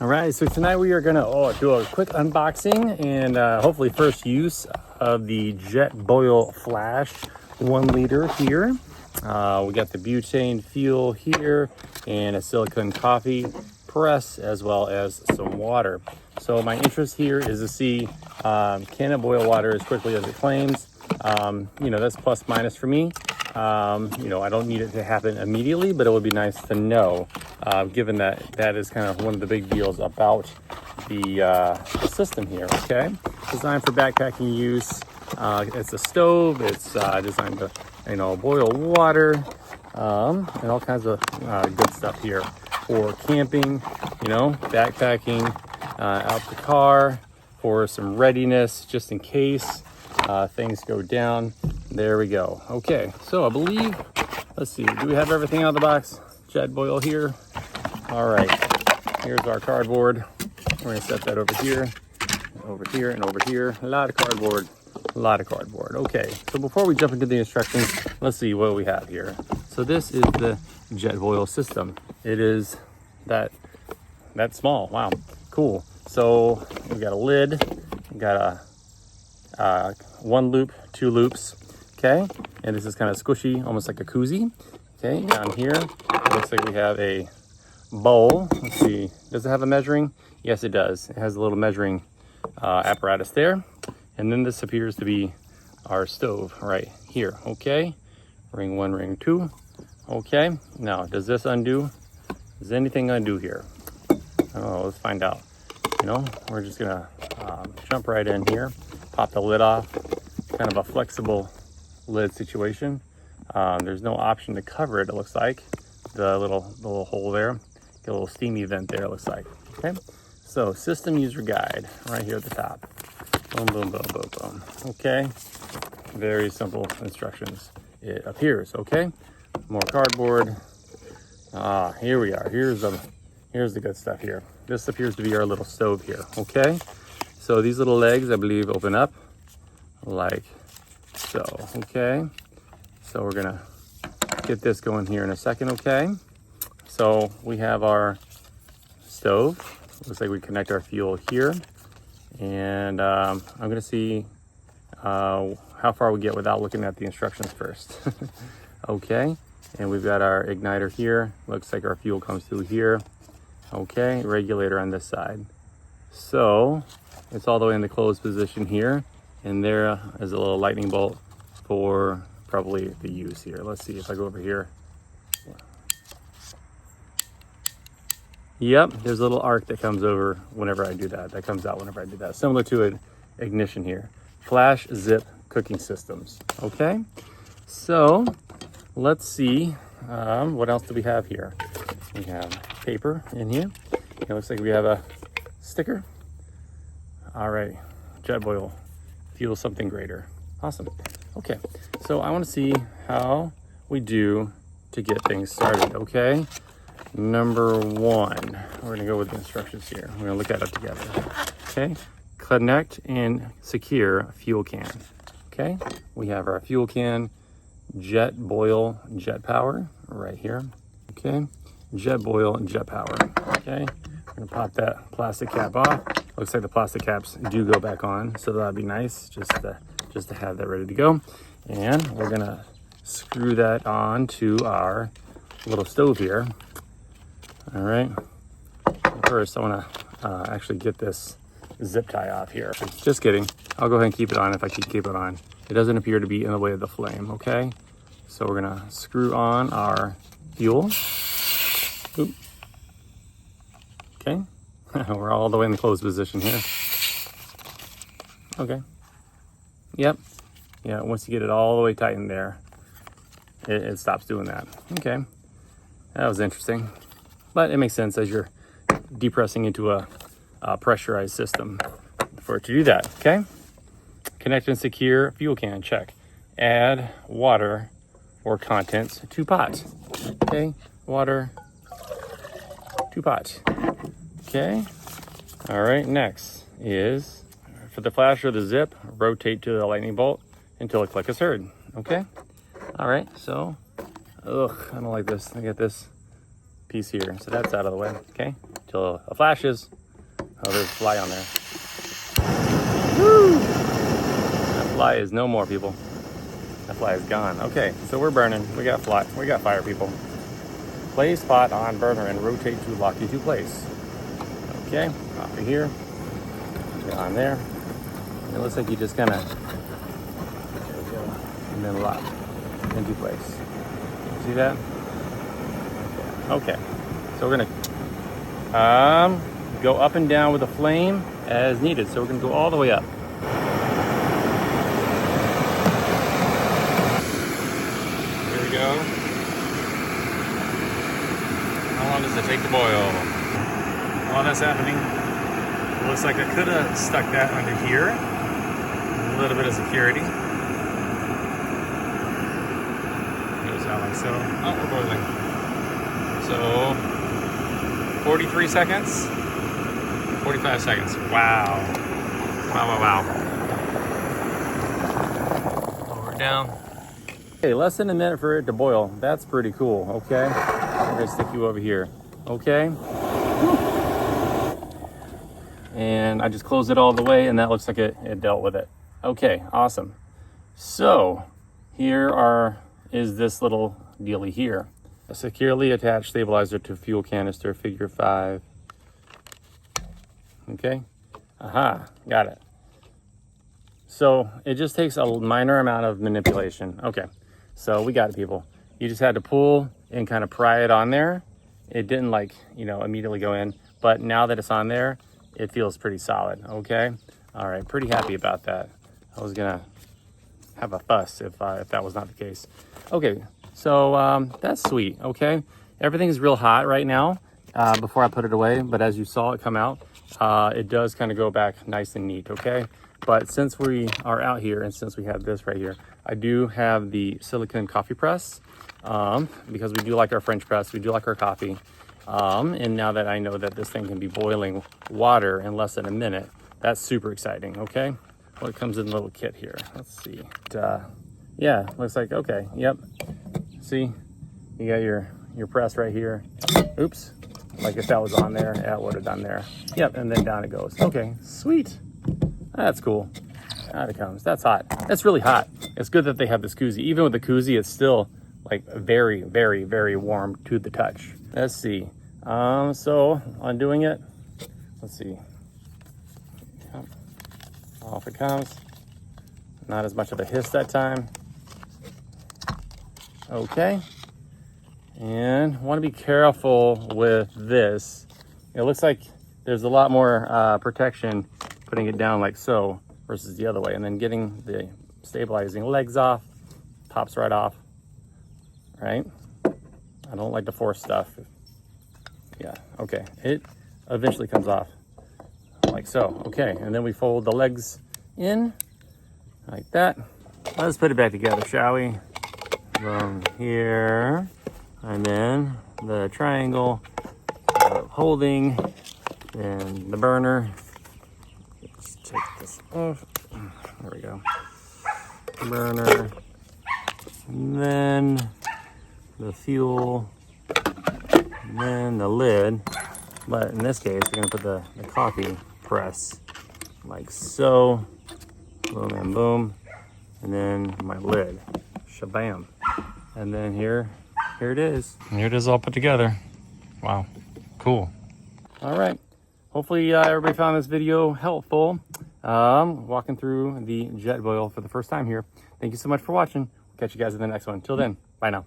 All right, so tonight we are gonna do a quick unboxing and hopefully first use of the JETBOIL Flash 1 liter here. We got the butane fuel here and a silicone coffee press as well as some water. So my interest here is to see can it boil water as quickly as it claims. You know, that's plus minus for me. You know, I don't need it to happen immediately, but it would be nice to know, given that that is kind of one of the big deals about the system here. Okay, designed for backpacking use. It's a stove. It's designed to, you know, boil water and all kinds of good stuff here for camping. You know, backpacking out the car for some readiness, just in case things go down. There we go. Okay, so I believe, let's see, do we have everything out of the box? JETBOIL here. All right, here's our cardboard. We're gonna set that over here, and over here. A lot of cardboard, a lot of cardboard. Okay, so before we jump into the instructions, let's see what we have here. So this is the JETBOIL system. It is that small. Wow, cool. So we've got a lid, we've got a 1 loop, 2 loops. Okay, and this is kind of squishy, almost like a koozie. Okay, down here, it looks like we have a bowl. Let's see, does it have a measuring? Yes, it does. It has a little measuring apparatus there. And then this appears to be our stove right here. Okay, ring 1, ring 2. Okay, now does this undo? Does anything undo here? Oh, let's find out. You know, we're just gonna jump right in here, pop the lid off. Kind of a flexible lid situation. There's no option to cover it, it looks like. The little hole there. Get a little steamy vent there, it looks like. Okay, so system user guide right here at the top. Boom, boom, boom, boom, boom. Okay, very simple instructions. It appears. Okay, more cardboard. Here we are. Here's the good stuff here. This appears to be our little stove here. Okay, so these little legs, I believe, open up like so. Okay, so we're gonna get this going here in a second. Okay, so we have our stove. Looks like we connect our fuel here, and I'm gonna see how far we get without looking at the instructions first. Okay, and we've got our igniter here. Looks like our fuel comes through here. Okay, regulator on this side. So it's all the way in the closed position here. And there is a little lightning bolt for probably the use here. Let's see if I go over here. Yep, there's a little arc that comes over whenever I do that. That comes out whenever I do that. Similar to an ignition here. Flash zip cooking systems. Okay, so let's see what else do we have here. We have paper in here. It looks like we have a sticker. All right, JETBOIL. Fuel something greater. Awesome. Okay, so I want to see how we do to get things started. Okay, number 1, we're gonna go with the instructions here. We're gonna look at it together. Okay, connect and secure fuel can. Okay, we have our fuel can, JETBOIL jet power right here. Okay, JETBOIL jet power. Okay, we're gonna pop that plastic cap off. Looks like the plastic caps do go back on, so that'd be nice just to have that ready to go. And we're gonna screw that on to our little stove here. All right. First, I want to actually get this zip tie off here. Just kidding. I'll go ahead and keep it on if I can keep it on. It doesn't appear to be in the way of the flame. Okay. So we're gonna screw on our fuel. Oop. Okay. We're all the way in the closed position here. Okay. Yep. Yeah, once you get it all the way tight in there, it stops doing that. Okay. That was interesting. But it makes sense as you're depressing into a pressurized system for it to do that. Okay. Connect and secure fuel can. Check. Add water or contents to pot. Okay. Water to pot. Okay. All right. Next is for the flash or the zip, rotate to the lightning bolt until a click is heard. Okay. All right. So, I don't like this. I get this piece here. So that's out of the way. Okay. till it flashes. Oh, there's a fly on there. Woo! That fly is no more, people. That fly is gone. Okay, so we're burning. We got fire, people. Place spot on burner and rotate to lock into place. Okay, off of here. Get on there. And it looks like you just kind of, there we go, and then lock into place. See that? Okay. So we're gonna go up and down with the flame as needed. So we're gonna go all the way up. Here we go. How long does it take to boil? While that's happening, it looks like I could have stuck that under here. A little bit of security. Goes out like so. Oh, we're boiling. So 43 seconds, 45 seconds. Wow. Wow. Lower down. Okay, less than a minute for it to boil. That's pretty cool, okay? I'm gonna stick you over here, okay? And I just closed it all the way, and that looks like it dealt with it. Okay, awesome. So here is this little dealie here. A securely attached stabilizer to fuel canister, figure 5. Okay, aha, got it. So it just takes a minor amount of manipulation. Okay, so we got it, people. You just had to pull and kind of pry it on there. It didn't immediately go in, but now that it's on there, it feels pretty solid, okay? All right, pretty happy about that. I was gonna have a fuss if that was not the case. Okay, so that's sweet, okay? Everything's real hot right now before I put it away, but as you saw it come out, it does kind of go back nice and neat, okay? But since we are out here and since we have this right here, I do have the silicone coffee press because we do like our French press, we do like our coffee. And now that I know that this thing can be boiling water in less than a minute, that's super exciting, okay? Well, it comes in a little kit here. Let's see. Yeah, looks like, okay, yep. See, you got your press right here. Oops, like if that was on there, that would have done there. Yep, and then down it goes. Okay, sweet. That's cool. Out it comes. That's hot. That's really hot. It's good that they have this koozie. Even with the koozie, it's still like very, very, very warm to the touch. Let's see. So undoing it, let's see. Yep. Off it comes. Not as much of a hiss that time. Okay. And want to be careful with this. It looks like there's a lot more protection putting it down like so versus the other way, and then getting the stabilizing legs off, pops right off, right? I don't like to force stuff. Yeah, okay, it eventually comes off like so. Okay, and then we fold the legs in like that. Let's put it back together, shall we? Boom, here, and then the triangle holding, and the burner. Let's take this off. There we go. Burner, and then the fuel, and then the lid. But in this case, we're gonna put the coffee press like so. Boom and boom. And then my lid. Shabam. And then here it is. Here it is all put together. Wow, cool. All right. Hopefully everybody found this video helpful. Walking through the JETBOIL for the first time here. Thank you so much for watching. Catch you guys in the next one. Till then, bye now.